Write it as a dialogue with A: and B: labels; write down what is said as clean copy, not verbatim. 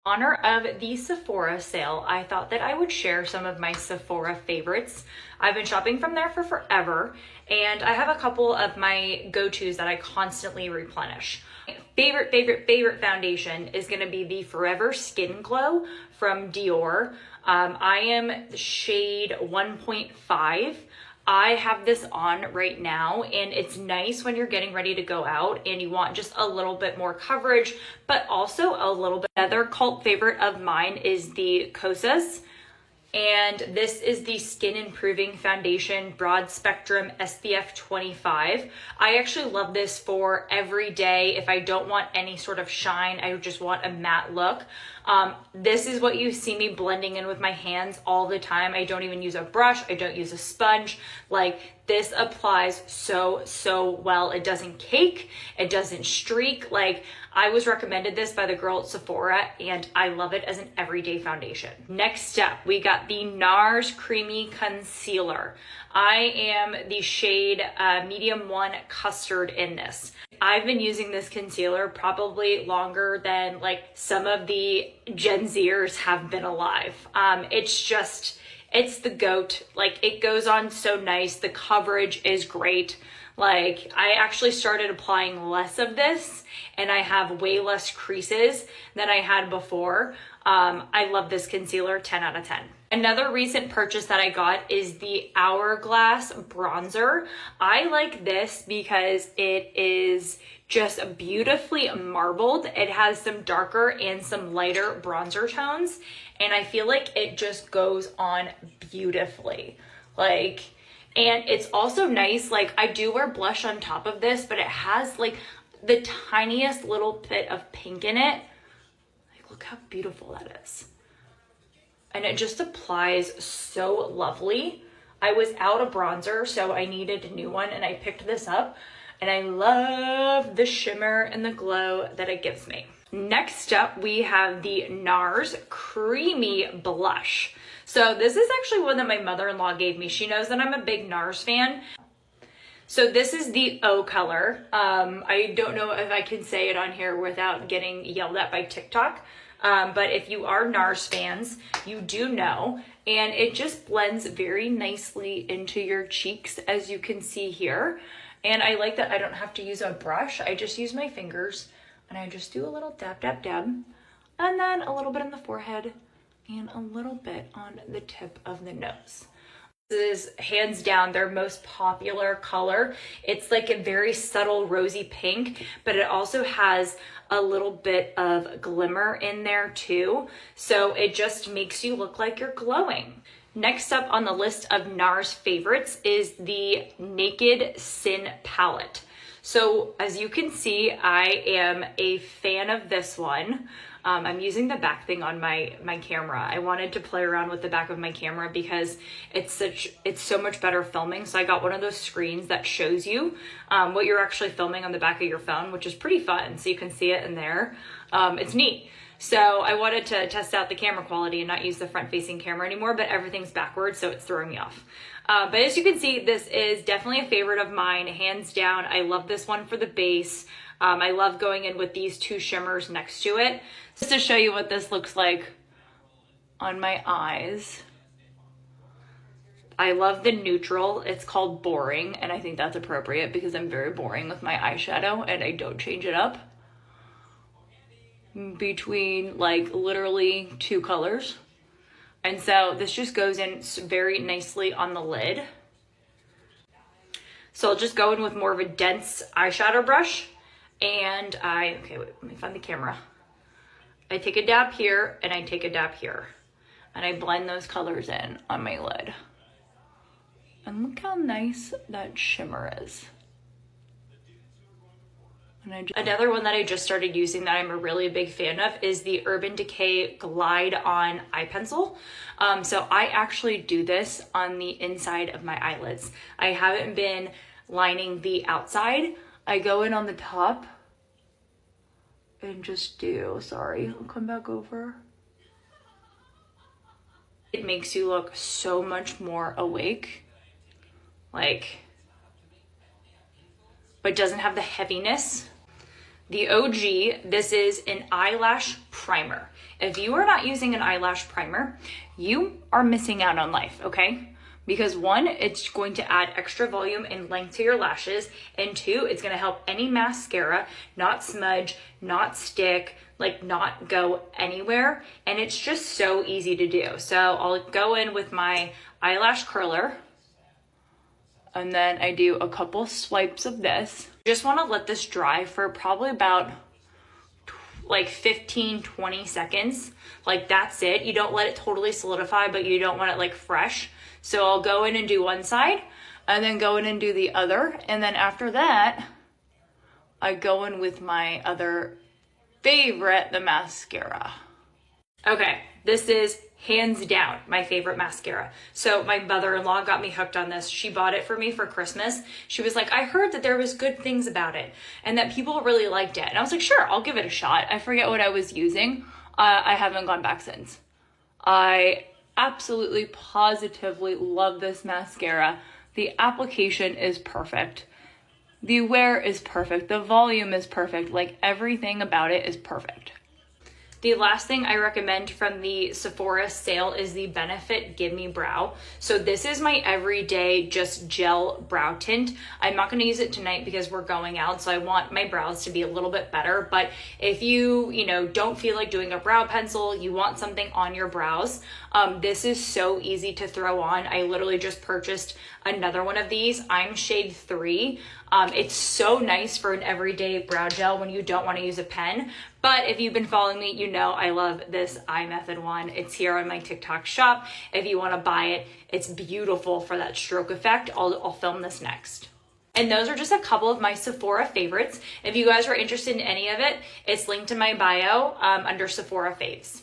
A: Honor of the Sephora sale, I thought that I would share some of my Sephora favorites. I've been shopping from there for forever, and I have a couple of my go-tos that I constantly replenish. Favorite foundation is going to be the Forever Skin Glow from Dior. I am shade 1.5. I have this on right now, and it's nice when you're getting ready to go out and you want just a little bit more coverage, but also a little bit. Another cult favorite of mine is the Kosas, and this is the Skin Improving Foundation Broad Spectrum SPF 25. I actually love this for every day. If I don't want any sort of shine, I just want a matte look. This is what you see me blending in with my hands all the time. I don't even use a brush. I don't use a sponge. Like, this applies so well. It doesn't cake. It doesn't streak. Like, I was recommended this by the girl at Sephora, and I love it as an everyday foundation. Next up, we got the Nars Creamy Concealer. I am the shade medium 1 custard in this. I've been using this concealer probably longer than like some of the Gen Zers have been alive. It's the GOAT. Like, it goes on so nice. The coverage is great. Like, I actually started applying less of this, and I have way less creases than I had before. I love this concealer, 10 out of 10. Another recent purchase that I got is the Hourglass bronzer. I like this because it is just beautifully marbled. It has some darker and some lighter bronzer tones, and I feel like it just goes on beautifully. Like, and it's also nice, like, I do wear blush on top of this, but it has like the tiniest little bit of pink in it. Like, look how beautiful that is. And it just applies so lovely. I was out of bronzer, so I needed a new one, and I picked this up, and I love the shimmer and the glow that it gives me. Next up, we have the Nars Creamy Blush. So this is actually one that my mother-in-law gave me. She knows that I'm a big Nars fan. So this is the O color. I don't know if I can say it on here without getting yelled at by TikTok. But if you are Nars fans, you do know. And it just blends very nicely into your cheeks, as you can see here. And I like that I don't have to use a brush. I just use my fingers, and I just do a little dab, dab, dab. And then a little bit in the forehead and a little bit on the tip of the nose. This is hands down their most popular color. It's like a very subtle rosy pink, but it also has a little bit of glimmer in there too. So it just makes you look like you're glowing. Next up on the list of Nars favorites is the Naked Sin palette. So as you can see, I am a fan of this one. I'm using the back thing on my camera. I wanted to play around with the back of my camera because it's so much better filming. So I got one of those screens that shows you what you're actually filming on the back of your phone, which is pretty fun. So you can see it in there. It's neat. So I wanted to test out the camera quality and not use the front facing camera anymore, but everything's backwards, so it's throwing me off. But as you can see, this is definitely a favorite of mine, hands down. I love this one for the base. I love going in with these two shimmers next to it. Just to show you what this looks like on my eyes. I love the neutral. It's called Boring, and I think that's appropriate because I'm very boring with my eyeshadow and I don't change it up between like literally two colors. And so this just goes in very nicely on the lid. So I'll just go in with more of a dense eyeshadow brush, and okay, wait, let me find the camera. I take a dab here and I take a dab here, and I blend those colors in on my lid. And look how nice that shimmer is. And another one that I just started using that I'm a really big fan of is the Urban Decay Glide On Eye Pencil. So I actually do this on the inside of my eyelids. I haven't been lining the outside. I go in on the top and just do, sorry, I'll come back over. It makes you look so much more awake, like, but doesn't have the heaviness. The OG, this is an eyelash primer. If you are not using an eyelash primer, you are missing out on life, okay? Because one, it's going to add extra volume and length to your lashes, and two, it's gonna help any mascara not smudge, not stick, like not go anywhere, and it's just so easy to do. So I'll go in with my eyelash curler, and then I do a couple swipes of this. Just wanna let this dry for probably about like 15-20 seconds. Like that's it. You don't let it totally solidify, but you don't want it like fresh. So I'll go in and do one side and then go in and do the other. And then after that, I go in with my other favorite, the mascara. Okay, this is hands down my favorite mascara. So my mother-in-law got me hooked on this. She bought it for me for Christmas. She was like, I heard that there was good things about it and that people really liked it. And I was like, sure, I'll give it a shot. I forget what I was using. I haven't gone back since. I absolutely positively love this mascara. The application is perfect. The wear is perfect. The volume is perfect. Like everything about it is perfect. The last thing I recommend from the Sephora sale is the Benefit Give Me Brow. So this is my everyday just gel brow tint. I'm not going to use it tonight because we're going out, so I want my brows to be a little bit better. But if you don't feel like doing a brow pencil, you want something on your brows, this is so easy to throw on. I literally just purchased another one of these. I'm shade 3. It's so nice for an everyday brow gel when you don't want to use a pen. But if you've been following me, you know I love this eye method one. It's here on my TikTok shop. If you want to buy it, it's beautiful for that stroke effect. I'll film this next. And those are just a couple of my Sephora favorites. If you guys are interested in any of it, it's linked in my bio under Sephora faves.